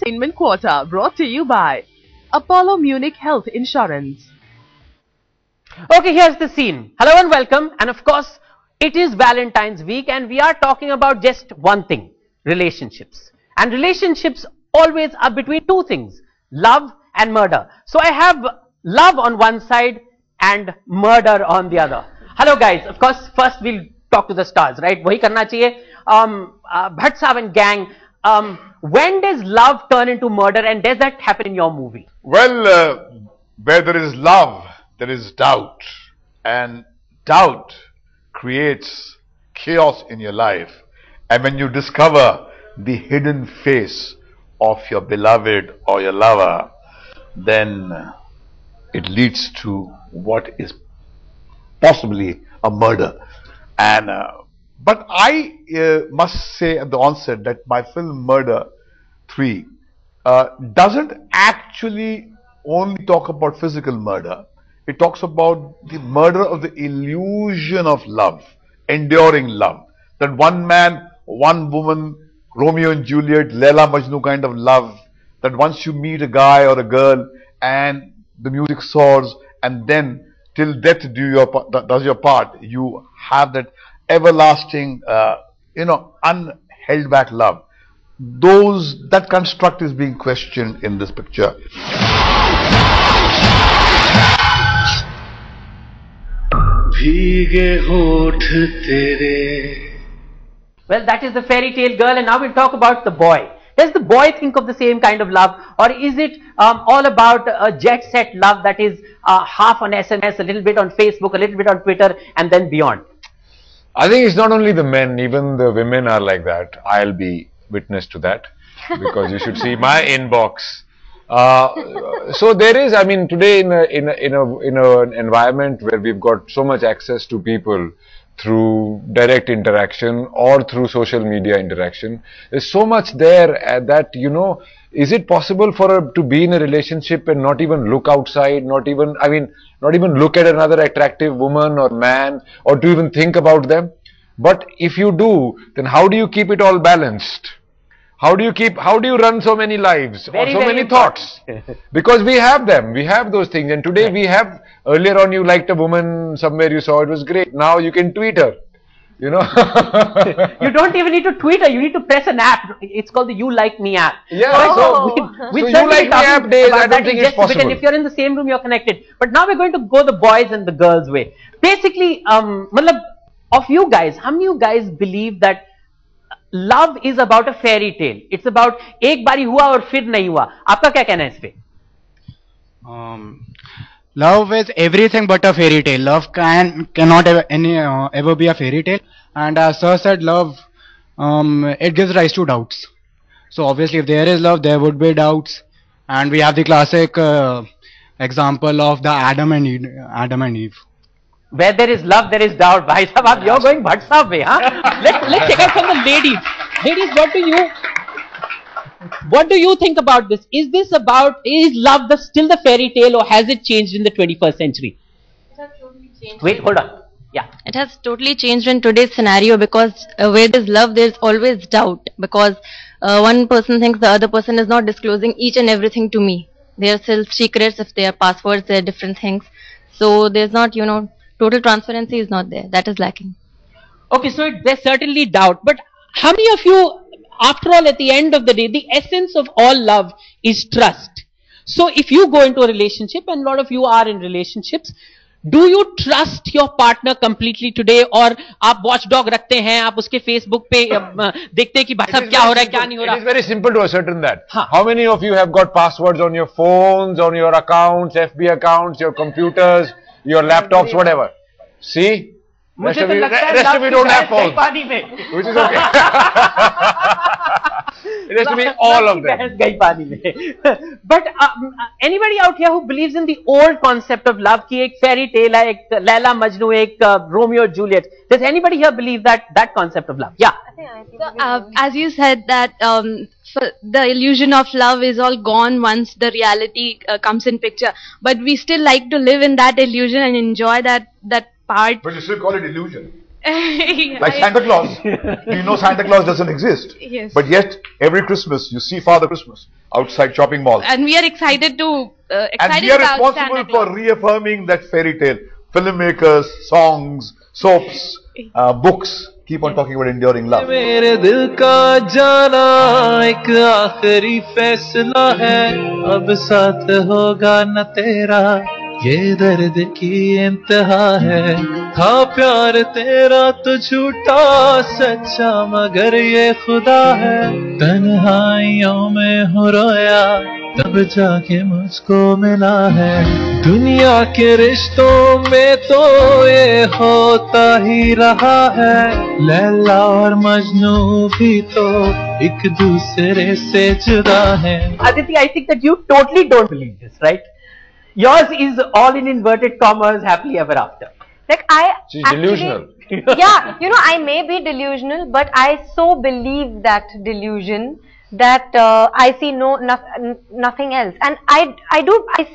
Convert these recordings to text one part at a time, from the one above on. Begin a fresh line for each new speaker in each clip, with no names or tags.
Entertainment Quarter, brought to you by Apollo Munich Health Insurance.
Okay, here's the scene. Hello and welcome. And of course, it is Valentine's week and we are talking about just one thing, relationships. And relationships always are between two things, love and murder. So I have love on one side and murder on the other. Hello guys, of course, first we'll talk to the stars, right? Wahi karna chahiye. Bhatt Sahab and gang, when does love turn into murder and does that happen in your movie?
Well, where there is love, there is doubt. And doubt creates chaos in your life. And when you discover the hidden face of your beloved or your lover, then it leads to what is possibly a murder. And but I must say at the onset that my film Murder 3 doesn't actually only talk about physical murder. It talks about the murder of the illusion of love, enduring love. That one man, one woman, Romeo and Juliet, Laila Majnu kind of love. That once you meet a guy or a girl and the music soars and then till death does your part, you have that everlasting, unheld back love. That construct is being questioned in this picture.
Well, that is the fairy tale girl, and now we'll talk about the boy. Does the boy think of the same kind of love, or is it all about a jet set love that is half on SMS, a little bit on Facebook, a little bit on Twitter, and then beyond?
I think it's not only the men, even the women are like that. I'll be witness to that because you should see my inbox. So there is, I mean, today in an environment where we've got so much access to people through direct interaction or through social media interaction, there's so much there that, is it possible to be in a relationship and not even look outside, not even look at another attractive woman or man, or to even think about them? But if you do, then how do you keep it all balanced? How do you run so many lives or so many thoughts? Because we have them, we have those things, and today we have, earlier on you liked a woman somewhere, you saw it was great, now you can tweet her. You
don't even need to tweet her, you need to press an app. It's called the You Like Me app.
Yeah,
so
You Like Me app days, I don't think it's possible.
If you're in the same room, you're connected. But now we're going to go the boys and the girls way. Basically, of you guys, how many of you guys believe that love is about a fairy tale? It's about एक बारी हुआ और फिर नहीं हुआ. आपका क्या कहना है इस पे?
Love is everything but a fairy tale. Love cannot ever be a fairy tale. And as Sir said, love, it gives rise to doubts. So obviously if there is love, there would be doubts. And we have the classic example of the Adam and Eve.
Where there is love, there is doubt. Bhai Sahab, you're going Bhatt Sahab way, huh? Let's take out from the ladies. Ladies, what do you think about this? Is love still the fairy tale, or has it changed in the 21st century?
It has totally changed.
Wait, hold on. Yeah.
It has totally changed in today's scenario, because where there's love, there's always doubt, because one person thinks the other person is not disclosing each and everything to me. There are still secrets, if there are passwords, there are different things. So there's not, total transparency is not there. That is lacking.
Okay, so there's certainly doubt. But how many of you, after all, at the end of the day, the essence of all love is trust. So if you go into a relationship, and a lot of you are in relationships, do you trust your partner completely today, or आप watchdog रखते हैं, आप उसके Facebook पे देखते हैं कि भाई साहब क्या हो रहा है, क्या नहीं हो रहा?
It is very simple to ascertain that. How many of you have got passwords on your phones, on your accounts, FB accounts, your computers, your laptops, whatever? See? Rest of you don't have phones, which is okay. It has to be all of them.
But anybody out here who believes in the old concept of love, ki ek fairy tale hai, ek Laila Majnu, ek Romeo Juliet, does anybody here believe that concept of love? Yeah.
So, as you said that the illusion of love is all gone once the reality comes in picture, but we still like to live in that illusion and enjoy that part.
But you still call it illusion. Like Santa Claus. Do you know Santa Claus doesn't exist?
Yes.
But yet, every Christmas, you see Father Christmas outside shopping malls.
And we are excited to
And
excited
we are
about
responsible
Santa Claus.
for reaffirming that fairy tale. Filmmakers, songs, soaps, books keep on talking about enduring love.
मेरे दिल का जाना एक आखिरी फैसला है, अब साथ होगा न तेरा, ये दर्द की इंतहा है। था प्यार तेरा तो झूठा सच्चा मगर ये खुदा है, तन्हाइयों में हूँ रोया तब जाके मुझको मिला है। दुनिया के रिश्तों में तो ये होता ही रहा है, लैला और मजनू भी तो एक दूसरे से जुदा है।
Aditi, I think that you totally don't believe this, right? Yours is all in inverted commas, happily ever after.
Like
She's delusional.
Yeah, you know, I may be delusional, but I so believe that delusion that I see nothing else. And I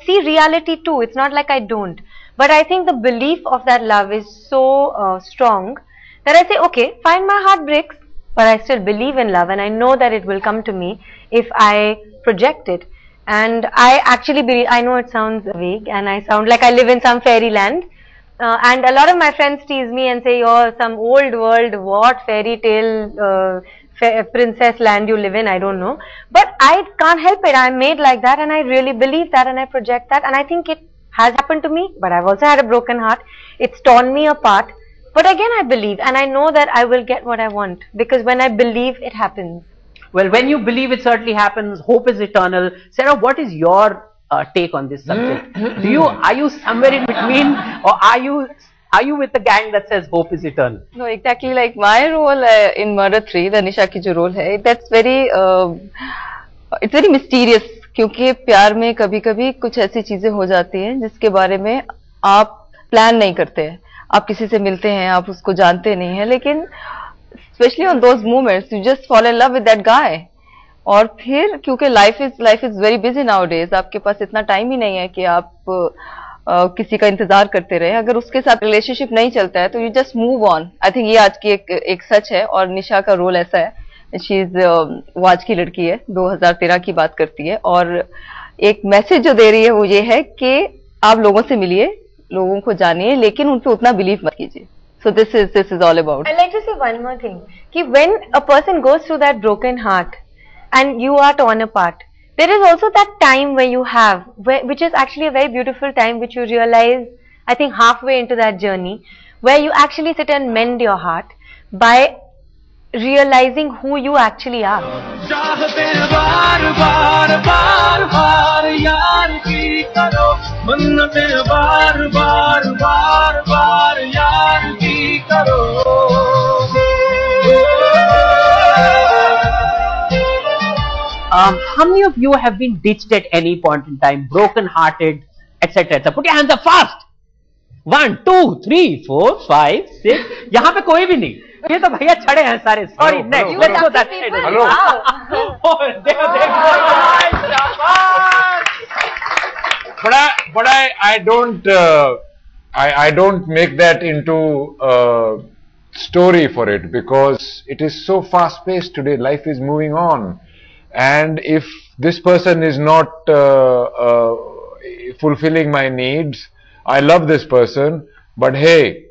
see reality too. It's not like I don't. But I think the belief of that love is so strong that I say, okay, fine, my heart breaks, but I still believe in love, and I know that it will come to me if I project it. And I actually believe, I know it sounds vague and I sound like I live in some fairyland. And a lot of my friends tease me and say, you're some old world, what fairy tale princess land you live in, I don't know. But I can't help it, I'm made like that, and I really believe that, and I project that, and I think it has happened to me, but I've also had a broken heart. It's torn me apart. But again, I believe, and I know that I will get what I want, because when I believe, it happens.
Well, when you believe it certainly happens, hope is eternal. Sarah, what is your take on this subject? Are you somewhere in between, or are you with the gang that says hope is eternal?
No, exactly like my role in Murder 3, the Nisha ki jo role hai, that's very, it's very mysterious, क्योंकि प्यार में कभी-कभी कुछ ऐसी चीजें हो जाती हैं जिसके बारे में आप प्लान नहीं करते हैं, आप किसी से मिलते हैं, आप उसको जानते नहीं हैं, लेकिन especially on those moments, you just fall in love with that guy. और फिर क्योंकि life is very busy nowadays, आपके पास इतना टाइम ही नहीं है कि आप किसी का इंतजार करते रहे, अगर उसके साथ रिलेशनशिप नहीं चलता है तो you just move on. I think ये आज की एक सच है, और निशा का रोल ऐसा है, शी इज वो आज की लड़की है, 2013 की बात करती है, और एक मैसेज जो दे रही है वो ये है कि आप लोगों से मिलिए, लोगों को जानिए, लेकिन उन पे उतना बिलीव मत कीजिए. So this is all about.
I'd like to say one more thing. Ki when a person goes through that broken heart and you are torn apart, there is also that time where you have, which is actually a very beautiful time, which you realize, I think halfway into that journey, where you actually sit and mend your heart by realizing who you actually are.
How many of you have been ditched at any point in time, broken hearted, etc. etc. Put your hands up fast. 1, 2, 3, 4, 5, 6. यहाँ पे कोई भी नहीं, ये तो भैया छड़े हैं सारे. Sorry, next. Let's go that side.
Hello. But I don't I don't make that into a story for it, because it is so fast paced today. Life is moving on, and if this person is not fulfilling my needs, I love this person, but hey,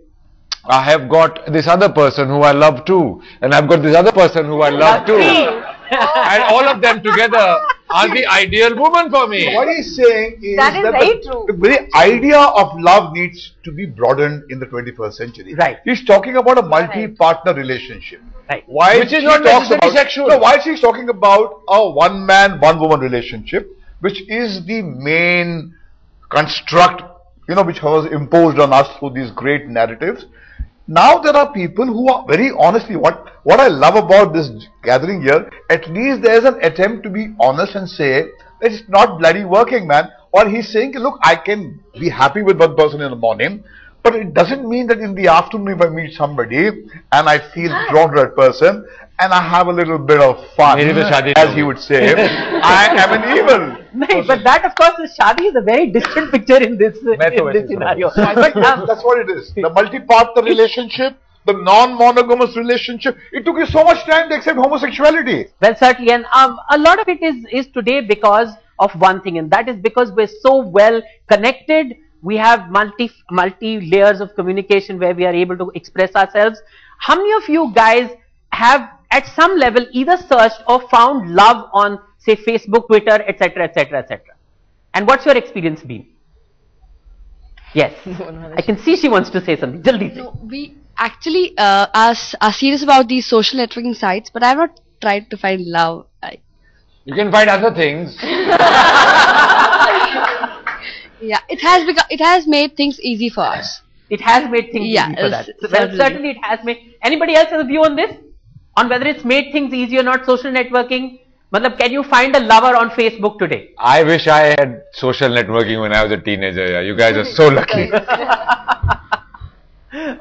I have got this other person who I love too, and I've got this other person who I love too, and all of them together are the ideal woman for me.
What he's saying is
that very true.
The very idea of love needs to be broadened in the 21st century.
Right.
He's talking about a multi-partner relationship.
Right.
While
Which is not necessarily sexual.
No, while she's talking about a one-man, one-woman relationship, which is the main construct, which was imposed on us through these great narratives. Now there are people who are very honestly, what I love about this gathering here, at least there is an attempt to be honest and say, it's not bloody working, man. Or he's saying, look, I can be happy with one person in the morning, but it doesn't mean that in the afternoon if I meet somebody and I feel drawn to that person and I have a little bit of fun, as he would say, I am an evil.
No, but that of course, shadi is a very distant picture in this scenario.
But that's what it is. The multi-partner relationship the non-monogamous relationship. It took you so much time to accept homosexuality.
Well, certainly, and a lot of it is today because of one thing, and that is because we're so well connected. We have multi layers of communication where we are able to express ourselves. How many of you guys have at some level either searched or found love on, say, Facebook, Twitter, etc., etc., etc.? And what's your experience been? Yes, I can see she wants to say something. Jaldi se.
No, we actually are serious about these social networking sites, but I have not tried to find love.
You can find other things.
Yeah, it has made things easy for us.
It has made things easy for that. Well, certainly it has made. Anybody else has a view on this? On whether it's made things easier or not, social networking? Matlab, can you find a lover on Facebook today?
I wish I had social networking when I was a teenager. Yeah. You guys are so lucky.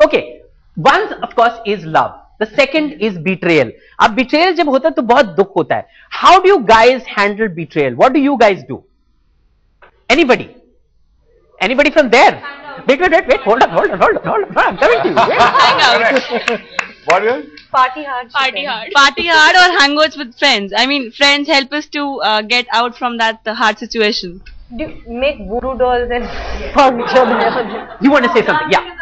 Okay, one of course is love. The second is betrayal. Ab betrayal jab hota hai to bahut dukh hota hai. How do you guys handle betrayal? What do you guys do? Anybody? Anybody from there? Wait, hold on. I'm coming to you.
Hang out.
What is it?
Party hard.
Party hard or hangouts with friends. I mean, friends help us to get out from that hard situation.
Do you make voodoo dolls and pound each other?
You want to say something? Yeah.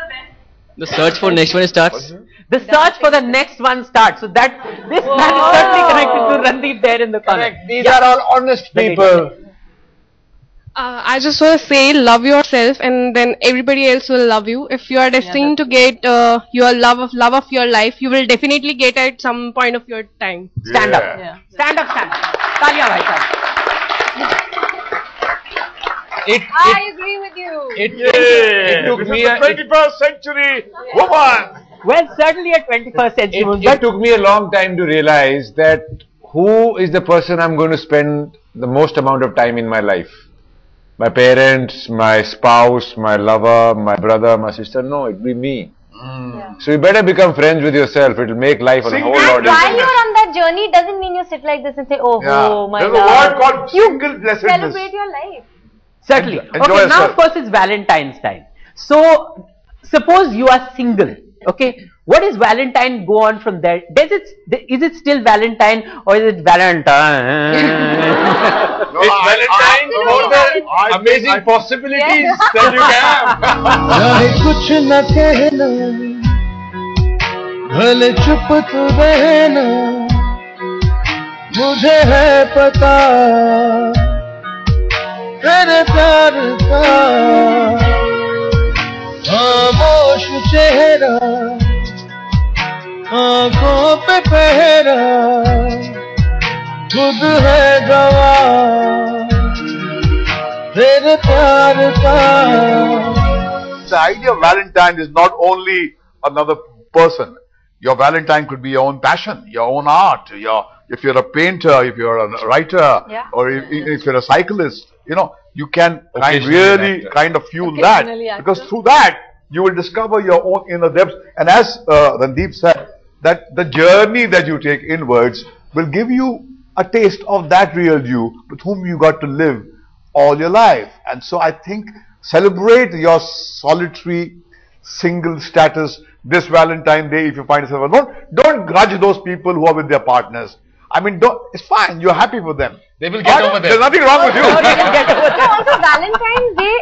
The search for next one starts.
The search for the next one starts. So that this man is certainly connected to Randeep there in the corner.
Correct. These are all honest people.
I just want to say, love yourself, and then everybody else will love you. If you are destined to get your love of your life, you will definitely get at some point of your time.
Stand up. Stand up. Talia bhai sahab.
I agree with you.
It took me a
21st century woman.
Well, certainly a 21st century woman.
It took me a long time to realize that who is the person I'm going to spend the most amount of time in my life. My parents, my spouse, my lover, my brother, my sister. No, it'll be me. So you better become friends with yourself. It'll make life a whole lot easier.
And while you're on that journey, it doesn't mean you sit like this and say, oh, my
There's
love.
a word called single blessedness.
Celebrate your life.
Certainly.
Enjoy
Okay, now
yourself.
of course it's Valentine's time. So, suppose you are single. Okay, what does Valentine go on from there? Is it still Valentine or is it Valentine?
It's Valentine for the amazing possibilities that you have.
चाहे कुछ न कहना, भले चुप तो रहना, मुझे है पता तेरे प्यार का खामोश चेहरा, आंखों पे पहरा, खुद है गवाह तेरे प्यार का.
The idea of Valentine is not only another person. Your Valentine could be your own passion, your own art. If you're a painter, if you're a writer, or if you're a cyclist, you can really kind of fuel that, because through that you will discover your own inner depths. And as Randeep said, that the journey that you take inwards will give you a taste of that real you with whom you got to live all your life. And so I think celebrate your solitary single status this Valentine Day. If you find yourself alone, don't grudge those people who are with their partners. I mean, it's fine, you're happy for them.
They will get over there.
There's nothing wrong with you.
Also, Valentine's Day,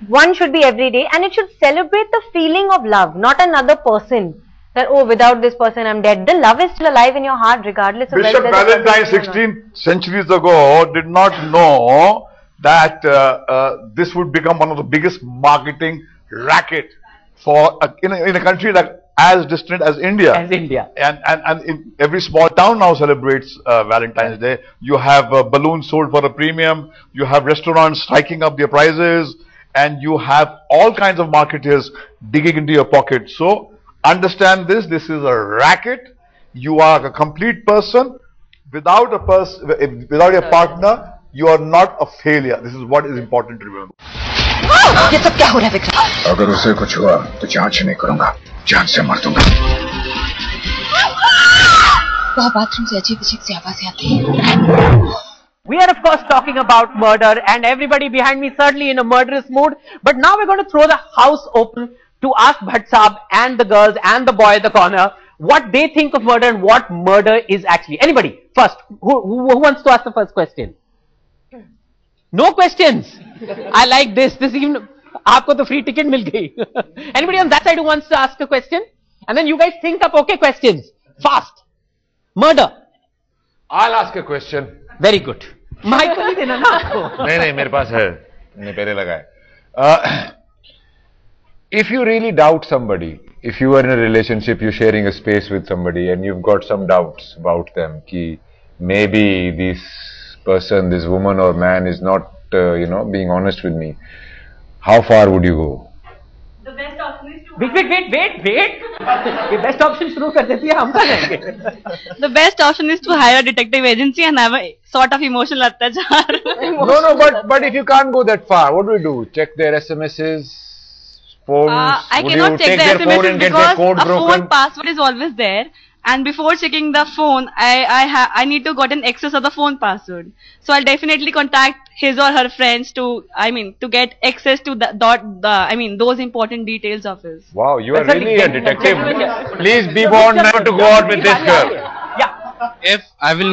one should be every day, and it should celebrate the feeling of love, not another person. That, oh, without this person I'm dead. The love is still alive in your heart regardless of
Bishop
whether
Valentine 16 centuries ago did not know that this would become one of the biggest marketing racket for in a country like as distant as India.
As India.
And in every small town now celebrates Valentine's Day. You have balloons sold for a premium, you have restaurants striking up their prices, and you have all kinds of marketers digging into your pocket. So understand this is a racket. You are a complete person. Without a partner, you are not a failure. This is what is important to remember.
ये सब क्या हो रहा है विक्रम? अगर उसे कुछ हुआ तो जान से नहीं करूंगा, जान से मार दूंगा. वहाँ बाथरूम से अजीब-अजीब सी आवाजें आती हैं.
We are of course talking about murder, and everybody behind me certainly in a murderous mood. But now we're going to throw the house open to ask Bhatt Saab and the girls and the boy at the corner what they think of murder and what murder is actually. Anybody? First, who wants to ask the first question? No questions. I like this. This even aapko to free ticket mil gayi. Anybody on that side who wants to ask a question? And then you guys think up okay questions. Fast. Murder.
I'll ask a question.
Very good. Mic nahi dena na aapko.
नहीं मेरे पास है. मैंने पहले लगाया. If you really doubt somebody, if you are in a relationship, you're sharing a space with somebody and you've got some doubts about them, ki maybe this person, this woman or man is not, being honest with me, how far would you go?
The best option is to...
Wait. The best option shuru kar deti hai, hum kar rahenge.
The best option is to hire a detective agency and have a sort of emotional attachment.
No, but if you can't go that far, what do you do? Check their SMSs, phones?
I
would
cannot
you
check
take
the
their phone
SMSs
and get their
because
code
a
broken?
phone password is always there. And before checking the phone, I need to get an access of the phone password. So I'll definitely contact his or her friends to get access to those important details of his.
Wow, you are really a detective. Please be warned never to go out with this girl.
Yeah.
If I will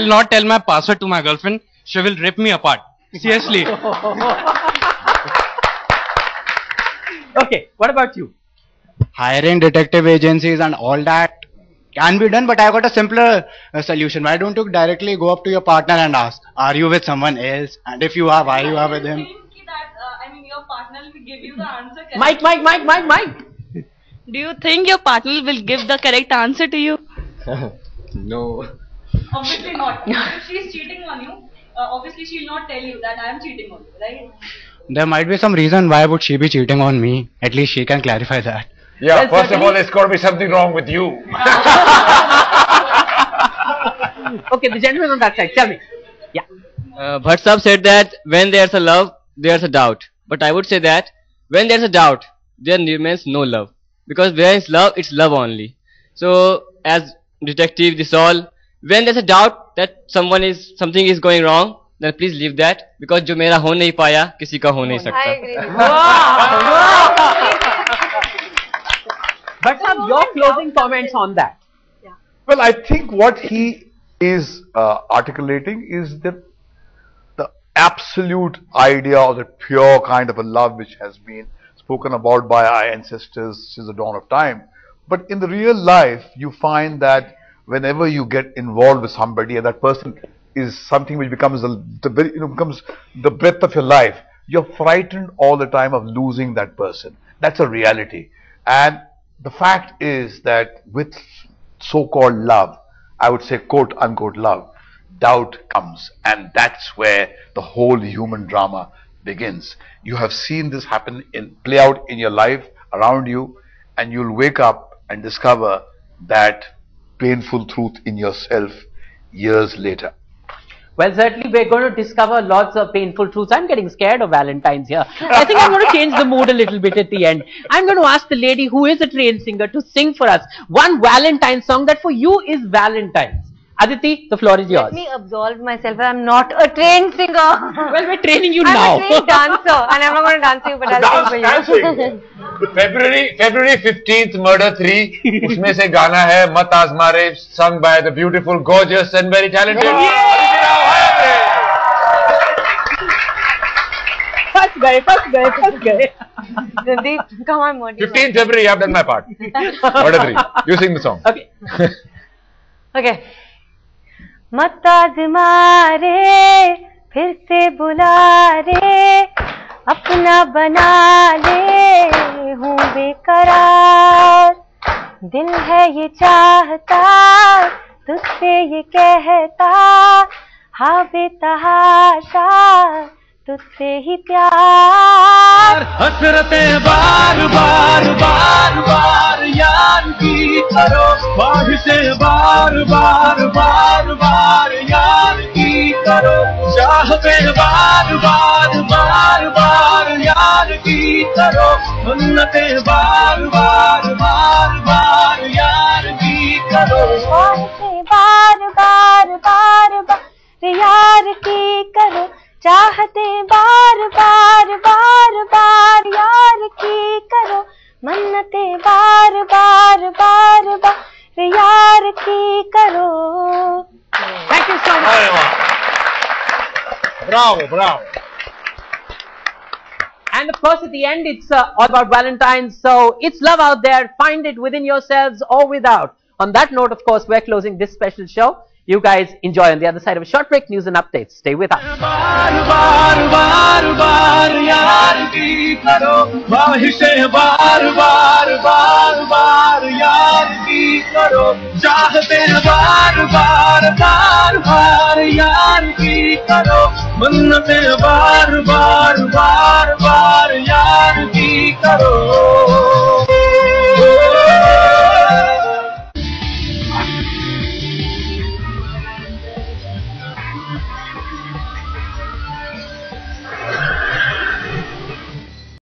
not tell my password to my girlfriend, she will rip me apart. Seriously.
Okay, what about you?
Hiring detective agencies and all that can be done, but I've got a simpler solution. Why don't you directly go up to your partner and ask, are you with someone else? And if you are, why you are with him?
Your partner will give you the answer correct.
Mike.
Do you think your partner will give the correct answer to you?
No.
Obviously not. If she is cheating on you, obviously she will not tell you that I am cheating on you, right?
There might be some reason why would she be cheating on me. At least she can clarify that.
Yeah, first of all, there's got to be something wrong with you.
Okay, the gentleman on that side, tell me. Yeah.
Bhatt Saab said that when there's a love, there's a doubt. But I would say that when there's a doubt, there remains no love. Because where is love, it's love only. So, as detective, this all, when there's a doubt that something is going wrong, then please leave that. Because jo mera ho nahi paya, kisi ka ho nahi sakta.
I agree.
But your closing comments on that.
Well, I think what he is articulating is the absolute idea of the pure kind of a love which has been spoken about by our ancestors since the dawn of time. But in the real life, you find that whenever you get involved with somebody and that person is something which becomes becomes the breadth of your life, you're frightened all the time of losing that person. That's a reality. And the fact is that with so-called love, I would say quote unquote love, doubt comes, and that's where the whole human drama begins. You have seen this play out in your life around you, and you'll wake up and discover that painful truth in yourself years later.
Well, certainly we're going to discover lots of painful truths. I'm getting scared of Valentine's here. I think I'm going to change the mood a little bit at the end. I'm going to ask the lady who is a trained singer to sing for us one Valentine's song that for you is Valentine's. Aditi, the floor is yours.
Let me absolve myself. I'm not a trained singer.
Well, we're training you now.
I'm a trained dancer, and I'm not going to dance you, but I'll sing for you.
February 15th, Murder 3. उसमें से गाना है मत आज़मा, sung by the beautiful, gorgeous and very talented.
फंस गए.
Jandeep, come on, Murder.
15th February, I've done my part. Murder 3. You sing the song.
Okay.
Okay. मत आज़मा रे, फिर से बुला रे, अपना बना ले, हूँ बेकरार. दिल है ये चाहता, तुझसे ये कहता, हाँ बेतहाशा, तुझसे ही प्यार.
हसरतें बार बार बार बार यार की करो, ख्वाहिशें बार बार बार बार यार की करो, चाहतें बार बार बार बार यार की करो, सुन्नतें बार बार बार बार यार की करो,
ख्वाहिशें बार बार बार बार यार की करो, चाहते बार बार बार बार यार की मन्नते बार बार बार बार यार की करो.
Thank you so much.
Bravo, bravo.
And of course, at the end, it's all about Valentine's. So it's love out there. Find it within yourselves or without. On that note, of course, we're closing this special show. You guys enjoy. On the other side of a short break, news and updates. Stay with us.
बार बार बार बार यार की करो ख्वाहिशें बार बार बार बार यार की करो चाहते बार बार बार बार यार की करो मन्नतें बार बार बार बार यार की करो